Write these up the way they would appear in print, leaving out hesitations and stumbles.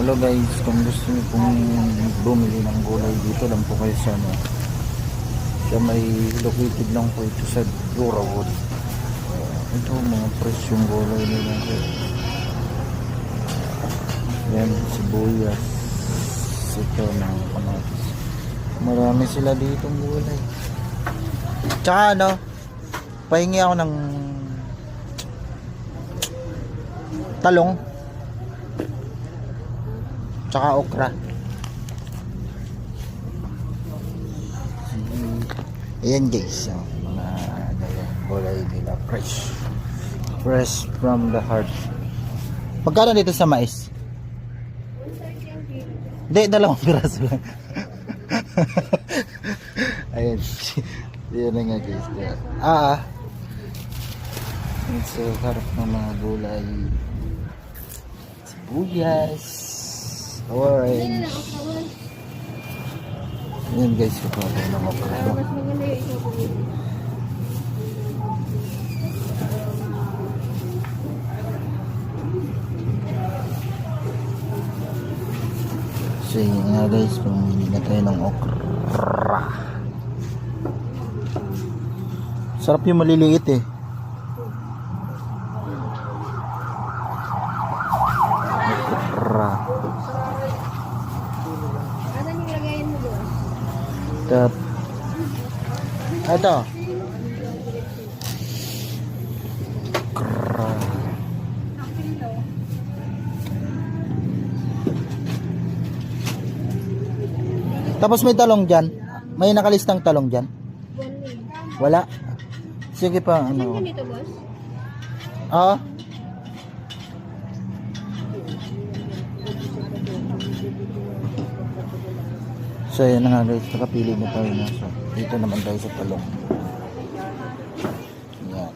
Hello guys, kung gusto niyo pong bumili ng gulay dito lang po kayo sa siya may located lang po ito sa Dorawood. Ito mga presyong gulay nila. Yan, sibuyas. Ito ng kamatis. Marami sila ditong gulay. Tsaka ano, pahingi ako ng talong. Tsaka okra. Ayan guys, mga gulay nila fresh from the heart. Magkano dito sa mais? Hindi, 2 piraso lang. Ayan. Ayan na nga guys. So harap ng mga gulay. Sibuyas, orange. Ayan guys, ito ako ng okra. So yun nga guys, pumili na tayo ng okra. Sarap yung maliliit eh. Okra. Ano nilagayin mo doon? Ito. Okra. Tapos may talong dyan. May nakalistang talong dyan. Wala. Sige pa. Ano? Saan dito, boss? Oo. So yan na nga guys. Nakapili na tayo na. So, dito naman tayo sa talong. Yan.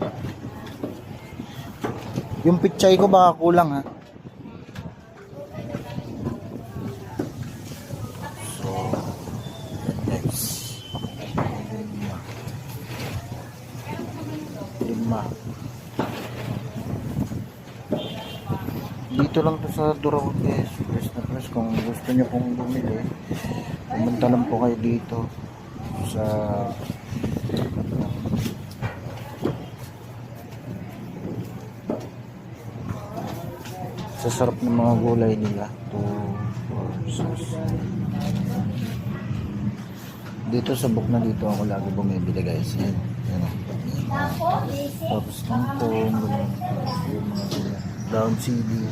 Yung pichay ko baka kulang ha. Dito lang to sa Dorawood guys. Fresh na fresh. Kung gusto nyo pong bumili, pumunta lang po kayo dito sa sarap ng mga gulay nila. 2, 4, 6. Dito sa Bukna dito ako lagi bumibili guys. Yan. Tapos kangkong, yung mga down CD.